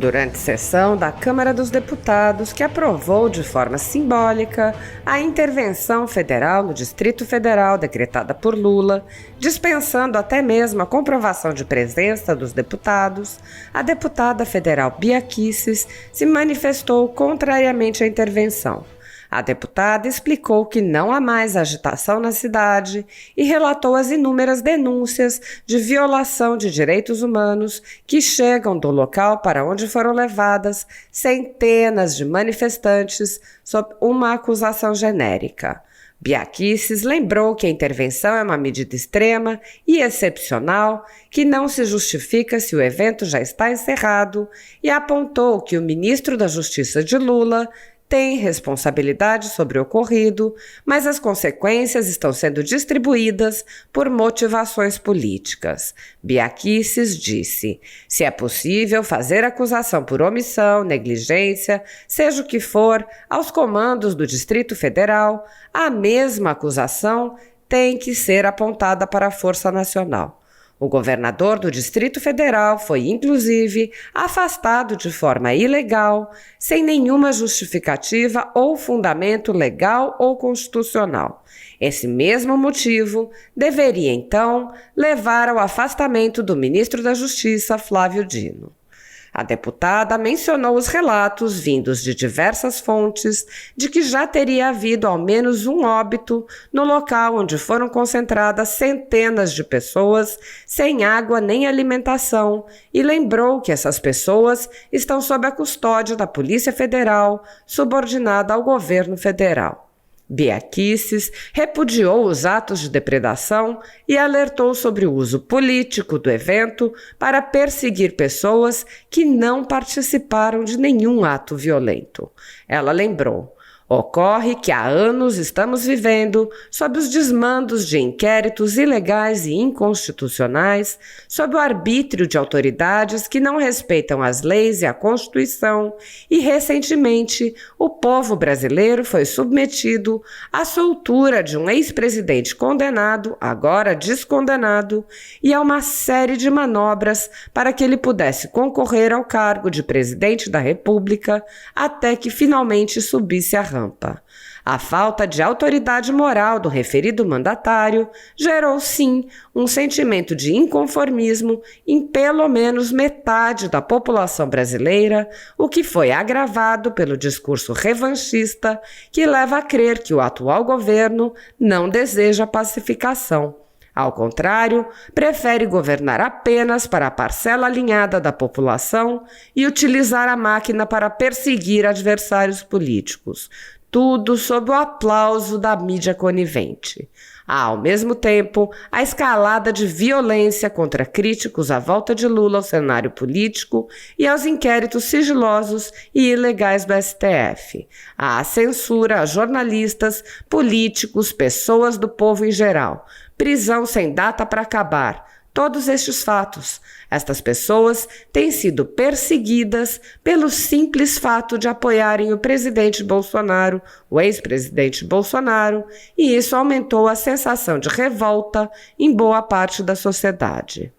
Durante sessão da Câmara dos Deputados, que aprovou de forma simbólica a intervenção federal no Distrito Federal decretada por Lula, dispensando até mesmo a comprovação de presença dos deputados, a deputada federal Bia Kicis se manifestou contrariamente à intervenção. A deputada explicou que não há mais agitação na cidade e relatou as inúmeras denúncias de violação de direitos humanos que chegam do local para onde foram levadas centenas de manifestantes sob uma acusação genérica. Bia Kicis lembrou que a intervenção é uma medida extrema e excepcional que não se justifica se o evento já está encerrado e apontou que o ministro da Justiça de Lula tem responsabilidade sobre o ocorrido, mas as consequências estão sendo distribuídas por motivações políticas. Bia Kicis disse: se é possível fazer acusação por omissão, negligência, seja o que for, aos comandos do Distrito Federal, a mesma acusação tem que ser apontada para a Força Nacional. O governador do Distrito Federal foi, inclusive, afastado de forma ilegal, sem nenhuma justificativa ou fundamento legal ou constitucional. Esse mesmo motivo deveria, então, levar ao afastamento do ministro da Justiça, Flávio Dino. A deputada mencionou os relatos vindos de diversas fontes de que já teria havido ao menos um óbito no local onde foram concentradas centenas de pessoas sem água nem alimentação e lembrou que essas pessoas estão sob a custódia da Polícia Federal, subordinada ao governo federal. Bia Kicis repudiou os atos de depredação e alertou sobre o uso político do evento para perseguir pessoas que não participaram de nenhum ato violento. Ela lembrou: ocorre que há anos estamos vivendo sob os desmandos de inquéritos ilegais e inconstitucionais, sob o arbítrio de autoridades que não respeitam as leis e a Constituição, e recentemente o povo brasileiro foi submetido à soltura de um ex-presidente condenado, agora descondenado, e a uma série de manobras para que ele pudesse concorrer ao cargo de presidente da República até que finalmente subisse a rampa. A falta de autoridade moral do referido mandatário gerou, sim, um sentimento de inconformismo em pelo menos metade da população brasileira, o que foi agravado pelo discurso revanchista que leva a crer que o atual governo não deseja pacificação. Ao contrário, prefere governar apenas para a parcela alinhada da população e utilizar a máquina para perseguir adversários políticos. Tudo sob o aplauso da mídia conivente. Há, ao mesmo tempo, a escalada de violência contra críticos à volta de Lula ao cenário político e aos inquéritos sigilosos e ilegais do STF. Há a censura a jornalistas, políticos, pessoas do povo em geral. Prisão sem data para acabar. Todos estes fatos, estas pessoas têm sido perseguidas pelo simples fato de apoiarem o presidente Bolsonaro, o ex-presidente Bolsonaro, e isso aumentou a sensação de revolta em boa parte da sociedade.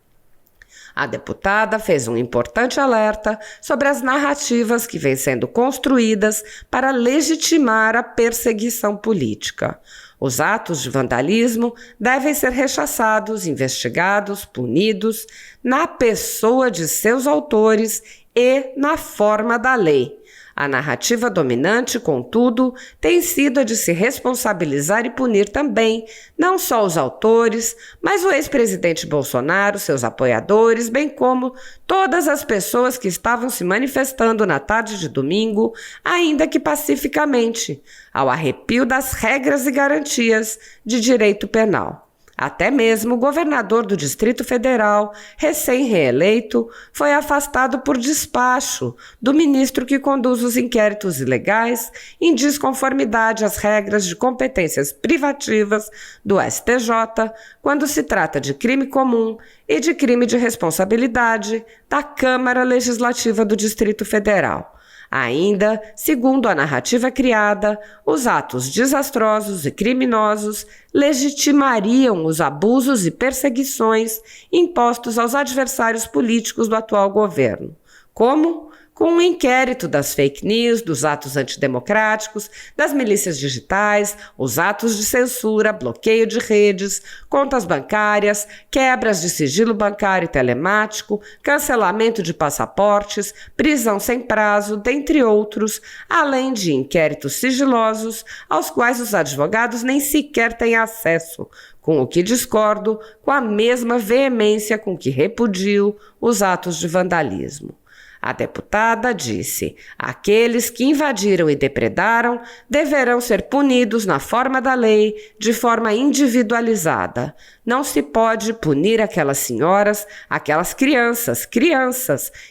A deputada fez um importante alerta sobre as narrativas que vêm sendo construídas para legitimar a perseguição política. Os atos de vandalismo devem ser rechaçados, investigados, punidos na pessoa de seus autores e na forma da lei. A narrativa dominante, contudo, tem sido a de se responsabilizar e punir também, não só os autores, mas o ex-presidente Bolsonaro, seus apoiadores, bem como todas as pessoas que estavam se manifestando na tarde de domingo, ainda que pacificamente, ao arrepio das regras e garantias de direito penal. Até mesmo o governador do Distrito Federal, recém-reeleito, foi afastado por despacho do ministro que conduz os inquéritos ilegais em desconformidade às regras de competências privativas do STJ, quando se trata de crime comum e de crime de responsabilidade da Câmara Legislativa do Distrito Federal. Ainda, segundo a narrativa criada, os atos desastrosos e criminosos legitimariam os abusos e perseguições impostos aos adversários políticos do atual governo. Como? com um inquérito das fake news, dos atos antidemocráticos, das milícias digitais, os atos de censura, bloqueio de redes, contas bancárias, quebras de sigilo bancário e telemático, cancelamento de passaportes, prisão sem prazo, dentre outros, além de inquéritos sigilosos aos quais os advogados nem sequer têm acesso, com o que discordo com a mesma veemência com que repudio os atos de vandalismo. A deputada disse: aqueles que invadiram e depredaram deverão ser punidos na forma da lei, de forma individualizada. Não se pode punir aquelas senhoras, aquelas crianças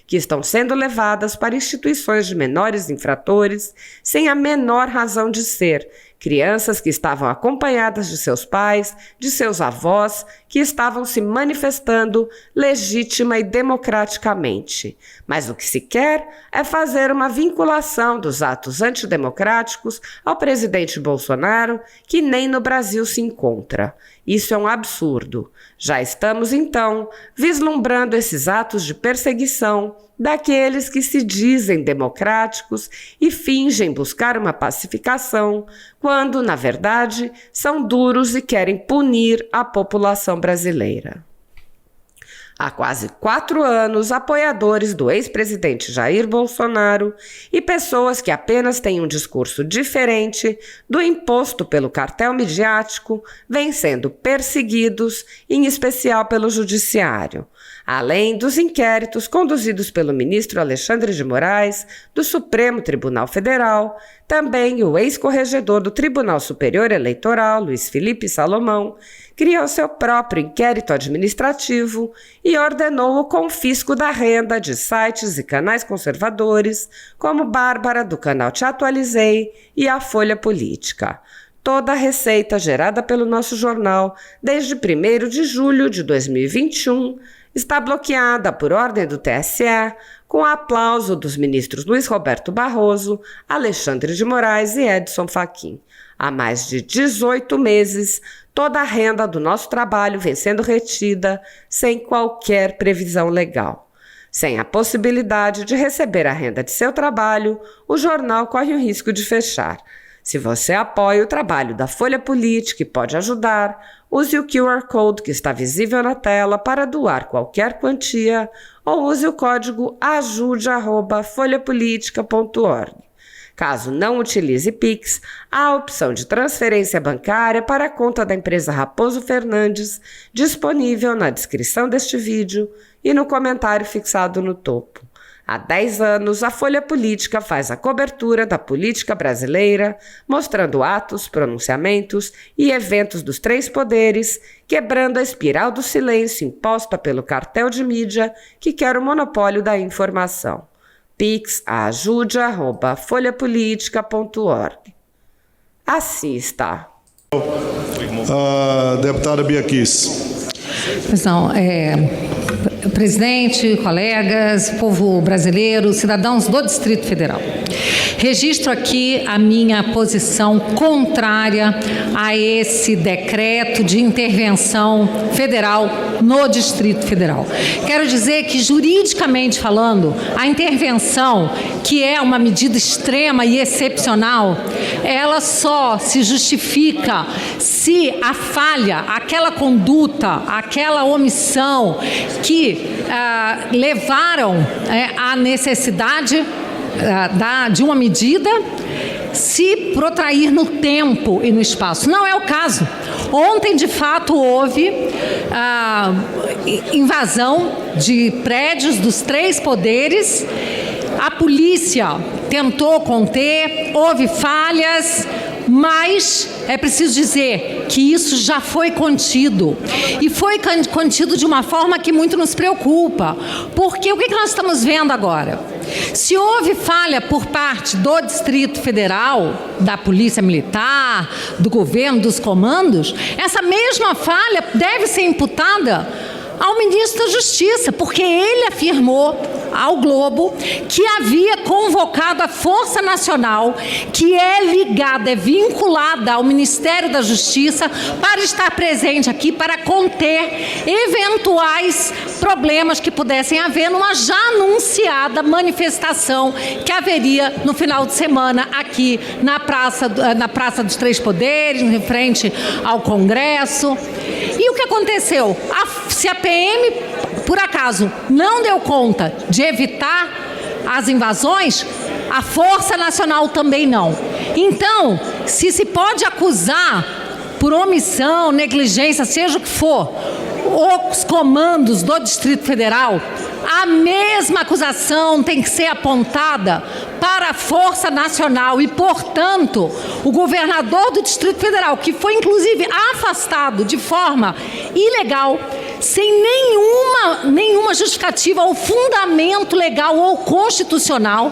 que estão sendo levadas para instituições de menores infratores sem a menor razão de ser. Crianças que estavam acompanhadas de seus pais, de seus avós, que estavam se manifestando legítima e democraticamente. Mas o que se quer é fazer uma vinculação dos atos antidemocráticos ao presidente Bolsonaro, que nem no Brasil se encontra. Isso é um absurdo. Já estamos, então, vislumbrando esses atos de perseguição daqueles que se dizem democráticos e fingem buscar uma pacificação, quando, na verdade, são duros e querem punir a população brasileira. Há quase 4 anos, apoiadores do ex-presidente Jair Bolsonaro e pessoas que apenas têm um discurso diferente do imposto pelo cartel midiático vêm sendo perseguidos, em especial pelo judiciário. Além dos inquéritos conduzidos pelo ministro Alexandre de Moraes, do Supremo Tribunal Federal, também o ex-corregedor do Tribunal Superior Eleitoral, Luiz Felipe Salomão, criou seu próprio inquérito administrativo e ordenou o confisco da renda de sites e canais conservadores, como Bárbara, do canal Te Atualizei, e a Folha Política. Toda a receita gerada pelo nosso jornal desde 1º de julho de 2021 está bloqueada por ordem do TSE, com o aplauso dos ministros Luiz Roberto Barroso, Alexandre de Moraes e Edson Fachin. Há mais de 18 meses, toda a renda do nosso trabalho vem sendo retida sem qualquer previsão legal. Sem a possibilidade de receber a renda de seu trabalho, o jornal corre o risco de fechar. Se você apoia o trabalho da Folha Política e pode ajudar, use o QR Code que está visível na tela para doar qualquer quantia ou use o código ajude@folhapolitica.org. Caso não utilize Pix, há a opção de transferência bancária para a conta da empresa Raposo Fernandes, disponível na descrição deste vídeo e no comentário fixado no topo. Há 10 anos, a Folha Política faz a cobertura da política brasileira, mostrando atos, pronunciamentos e eventos dos 3 poderes, quebrando a espiral do silêncio imposta pelo cartel de mídia que quer o monopólio da informação. Pix ajude@folhapolitica.org. Assista. Deputada Bia Kiss. Não, presidente, colegas, povo brasileiro, cidadãos do Distrito Federal. Registro aqui a minha posição contrária a esse decreto de intervenção federal no Distrito Federal. Quero dizer que, juridicamente falando, a intervenção, que é uma medida extrema e excepcional, ela só se justifica se a falha, aquela conduta, aquela omissão que levaram à necessidade de uma medida se protrair no tempo e no espaço. Não é o caso. Ontem, de fato, houve invasão de prédios dos 3 poderes. A polícia tentou conter, houve falhas, mas é preciso dizer que isso já foi contido. E foi contido de uma forma que muito nos preocupa. Porque o que nós estamos vendo agora? Se houve falha por parte do Distrito Federal, da Polícia Militar, do governo, dos comandos, essa mesma falha deve ser imputada ao ministro da Justiça, porque ele afirmou ao Globo que havia convocado a Força Nacional, que é ligada, é vinculada ao Ministério da Justiça, para estar presente aqui para conter eventuais problemas que pudessem haver numa já anunciada manifestação que haveria no final de semana aqui na Praça dos Três Poderes, em frente ao Congresso. E o que aconteceu? Se a PM, por acaso, não deu conta de evitar as invasões, a Força Nacional também não. Então, se pode acusar por omissão, negligência, seja o que for, os comandos do Distrito Federal, a mesma acusação tem que ser apontada para a Força Nacional e, portanto, o governador do Distrito Federal, que foi inclusive afastado de forma ilegal, sem nenhuma justificativa ou fundamento legal ou constitucional,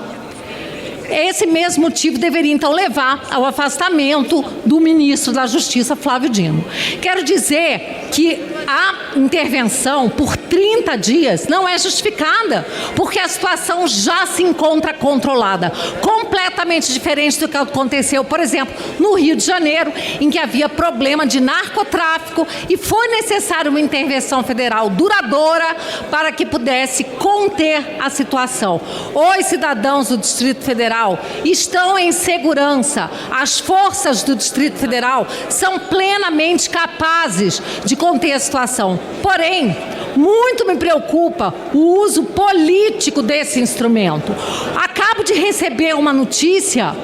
esse mesmo motivo deveria, então, levar ao afastamento do ministro da Justiça, Flávio Dino. Quero dizer que a intervenção por 30 dias não é justificada, porque a situação já se encontra controlada, completamente diferente do que aconteceu, por exemplo, no Rio de Janeiro, em que havia problema de narcotráfico e foi necessária uma intervenção federal duradoura para que pudesse conter a situação. Os cidadãos do Distrito Federal estão em segurança. As forças do Distrito Federal são plenamente capazes de conter a situação. Porém, muito me preocupa o uso político desse instrumento. Acabo de receber uma notícia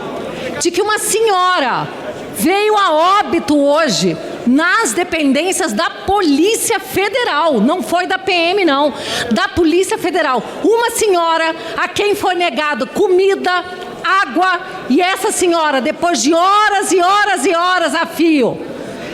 de que uma senhora veio a óbito hoje nas dependências da Polícia Federal, não foi da PM não, da Polícia Federal. Uma senhora a quem foi negado comida, água, e essa senhora, depois de horas e horas e horas a fio,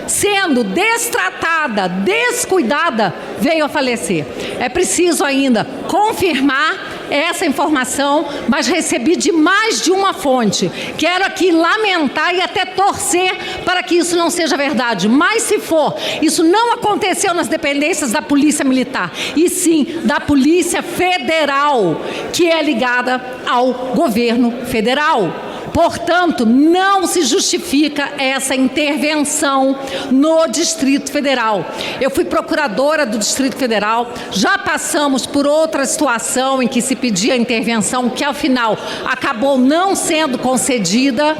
sendo destratada, descuidada, veio a falecer. É preciso ainda confirmar essa informação, mas recebi de mais de uma fonte. Quero aqui lamentar e até torcer para que isso não seja verdade. Mas se for, isso não aconteceu nas dependências da Polícia Militar, e sim da Polícia Federal, que é ligada ao governo federal. Portanto, não se justifica essa intervenção no Distrito Federal. Eu fui procuradora do Distrito Federal, já passamos por outra situação em que se pedia intervenção, que ao final acabou não sendo concedida.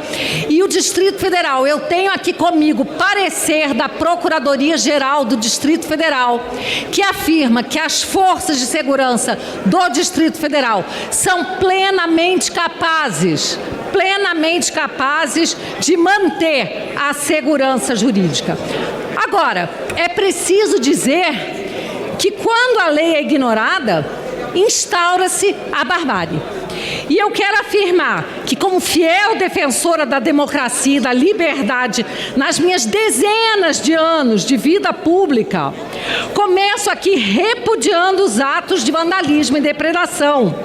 E o Distrito Federal, eu tenho aqui comigo parecer da Procuradoria-Geral do Distrito Federal, que afirma que as forças de segurança do Distrito Federal são plenamente capazes de manter a segurança jurídica. Agora, é preciso dizer que quando a lei é ignorada, instaura-se a barbárie. E eu quero afirmar que, como fiel defensora da democracia e da liberdade nas minhas dezenas de anos de vida pública, começo aqui repudiando os atos de vandalismo e depredação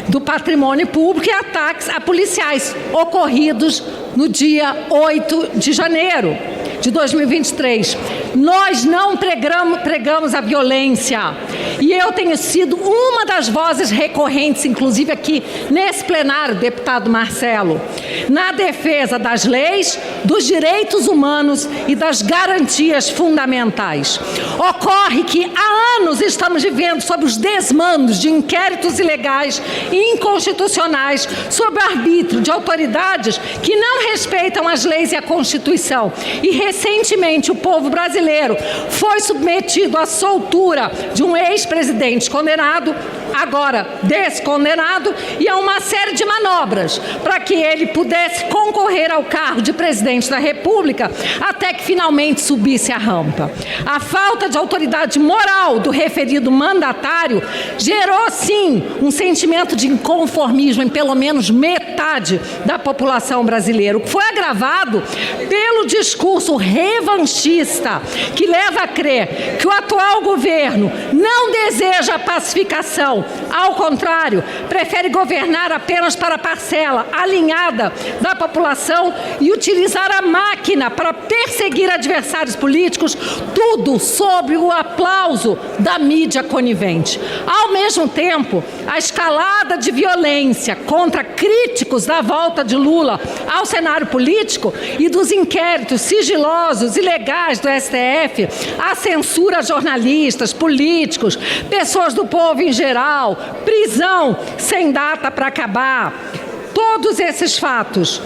do patrimônio público e ataques a policiais ocorridos no dia 8 de janeiro de 2023. Nós não pregamos a violência, e eu tenho sido uma das vozes recorrentes, inclusive aqui nesse plenário, deputado Marcelo, na defesa das leis, dos direitos humanos e das garantias fundamentais. Ocorre que há anos estamos vivendo sob os desmandos de inquéritos ilegais e inconstitucionais sob o arbítrio de autoridades que não respeitam as leis e a Constituição. E recentemente o povo brasileiro foi submetido à soltura de um ex-presidente condenado, agora descondenado, e a uma série de manobras para que ele pudesse concorrer ao cargo de presidente da República até que finalmente subisse a rampa. A falta de autoridade moral do referido mandatário gerou, sim, um sentimento de inconformismo em pelo menos metade da população brasileira, o que foi agravado pelo discurso revanchista que leva a crer que o atual governo não deseja a pacificação ao contrário, prefere governar apenas para a parcela alinhada da população e utilizar a máquina para perseguir adversários políticos, tudo sob o aplauso da mídia conivente. Ao mesmo tempo, a escalada de violência contra críticos da volta de Lula ao cenário político e dos inquéritos sigilosos e legais do STF, a censura a jornalistas, políticos, pessoas do povo em geral, prisão sem data para acabar. Todos esses fatos,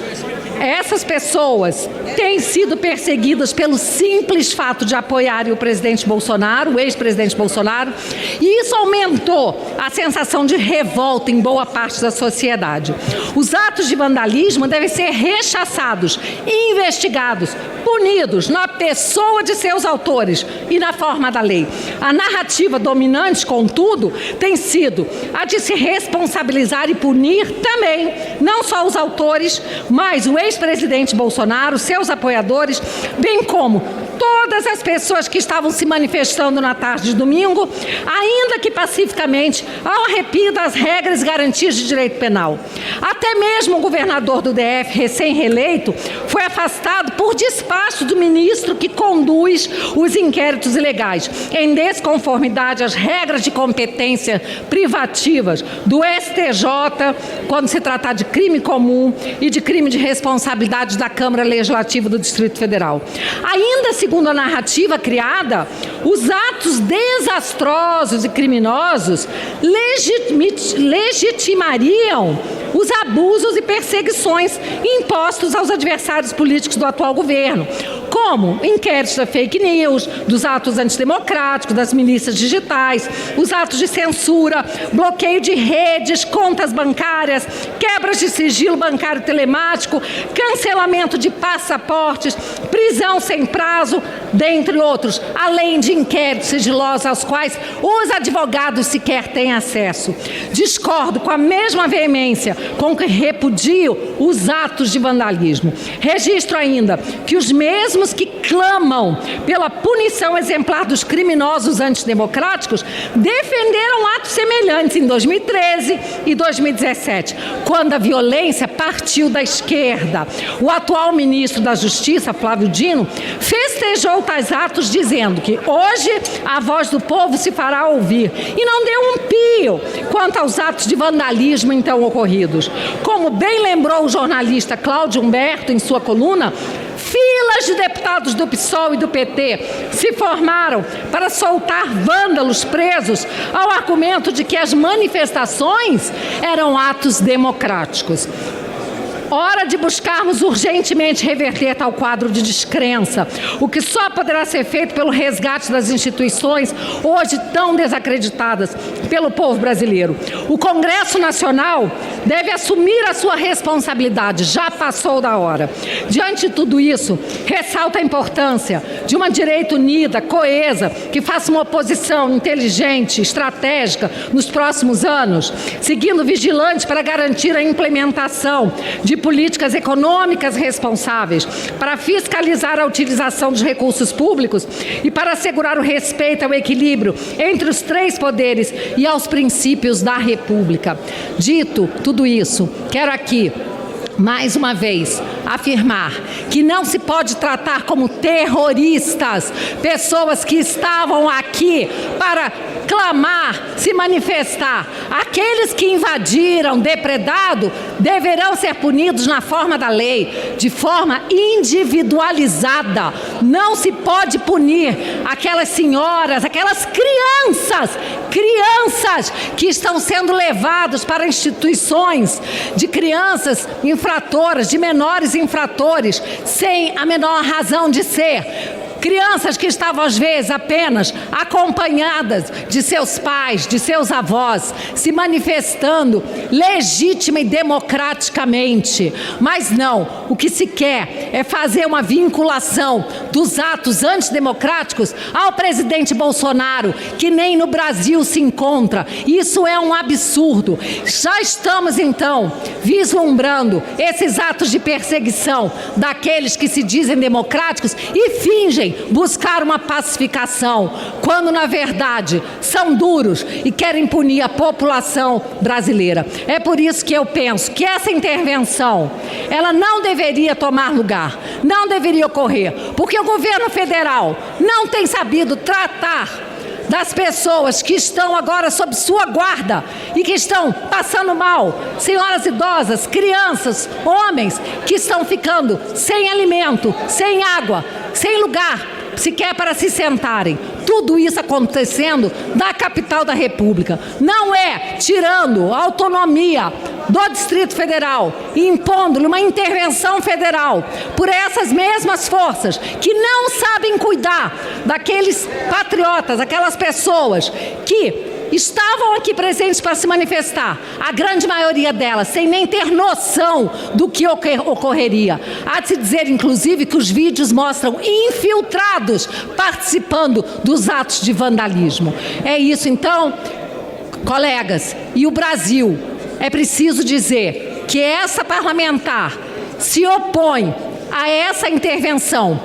essas pessoas têm sido perseguidas pelo simples fato de apoiarem o presidente Bolsonaro, o ex-presidente Bolsonaro, e isso aumentou a sensação de revolta em boa parte da sociedade. Os atos de vandalismo devem ser rechaçados, investigados, punidos na pessoa de seus autores e na forma da lei. A narrativa dominante, contudo, tem sido a de se responsabilizar e punir também, não só os autores, mas o ex-presidente Bolsonaro, seus apoiadores, bem como todas as pessoas que estavam se manifestando na tarde de domingo, ainda que pacificamente, ao arrepio das regras e garantias de direito penal. Até mesmo o governador do DF, recém-reeleito, foi afastado por despacho do ministro que conduz os inquéritos ilegais, em desconformidade às regras de competência privativas do STJ, quando se tratar de crime comum e de crime de responsabilidade da Câmara Legislativa do Distrito Federal. Ainda segundo a narrativa criada, os atos desastrosos e criminosos legitimariam os abusos e perseguições impostos aos adversários políticos do atual governo, como inquéritos da fake news, dos atos antidemocráticos, das milícias digitais, os atos de censura, bloqueio de redes, contas bancárias, quebras de sigilo bancário telemático, cancelamento de passaportes, prisão sem prazo, dentre outros, além de inquéritos sigilosos aos quais os advogados sequer têm acesso. Discordo com a mesma veemência com que repudio os atos de vandalismo. Registro ainda que os mesmos que clamam pela punição exemplar dos criminosos antidemocráticos defenderam atos semelhantes em 2013 e 2017, quando a violência partiu da esquerda. O atual ministro da Justiça, Flávio Dino, festejou tais atos dizendo que hoje a voz do povo se fará ouvir e não deu um pio quanto aos atos de vandalismo então ocorridos. Como bem lembrou o jornalista Cláudio Humberto em sua coluna, filas de deputados do PSOL e do PT se formaram para soltar vândalos presos ao argumento de que as manifestações eram atos democráticos. Hora de buscarmos urgentemente reverter tal quadro de descrença, o que só poderá ser feito pelo resgate das instituições hoje tão desacreditadas pelo povo brasileiro. O Congresso Nacional deve assumir a sua responsabilidade, já passou da hora. Diante de tudo isso, ressalta a importância de uma direita unida, coesa, que faça uma oposição inteligente, estratégica nos próximos anos, seguindo vigilante para garantir a implementação de políticas econômicas responsáveis, para fiscalizar a utilização dos recursos públicos e para assegurar o respeito ao equilíbrio entre os três poderes e aos princípios da República. Dito tudo isso, quero aqui mais uma vez, afirmar que não se pode tratar como terroristas pessoas que estavam aqui para clamar, se manifestar. Aqueles que invadiram, depredado, deverão ser punidos na forma da lei, de forma individualizada. Não se pode punir aquelas senhoras, aquelas crianças que estão sendo levadas para instituições de crianças infratoras, de menores infratores, sem a menor razão de ser. Crianças que estavam, às vezes, apenas acompanhadas de seus pais, de seus avós, se manifestando legítima e democraticamente. Mas não, o que se quer é fazer uma vinculação dos atos antidemocráticos ao presidente Bolsonaro, que nem no Brasil se encontra. Isso é um absurdo. Já estamos, então, vislumbrando esses atos de perseguição daqueles que se dizem democráticos e fingem insistem buscar uma pacificação, quando na verdade são duros e querem punir a população brasileira. É por isso que eu penso que essa intervenção, ela não deveria tomar lugar, não deveria ocorrer, porque o governo federal não tem sabido tratar das pessoas que estão agora sob sua guarda e que estão passando mal, senhoras idosas, crianças, homens que estão ficando sem alimento, sem água, sem lugar sequer para se sentarem. Tudo isso acontecendo na capital da República. Não é tirando a autonomia do Distrito Federal e impondo-lhe uma intervenção federal por essas mesmas forças que não sabem cuidar daqueles patriotas, aquelas pessoas que estavam aqui presentes para se manifestar, a grande maioria delas sem nem ter noção do que ocorreria. Há de se dizer, inclusive, que os vídeos mostram infiltrados participando dos atos de vandalismo. É isso, então, colegas, e o Brasil, é preciso dizer que essa parlamentar se opõe a essa intervenção,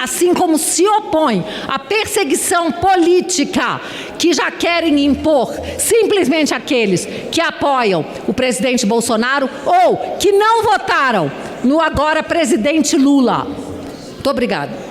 assim como se opõe à perseguição política que já querem impor simplesmente aqueles que apoiam o presidente Bolsonaro ou que não votaram no agora presidente Lula. Muito obrigada.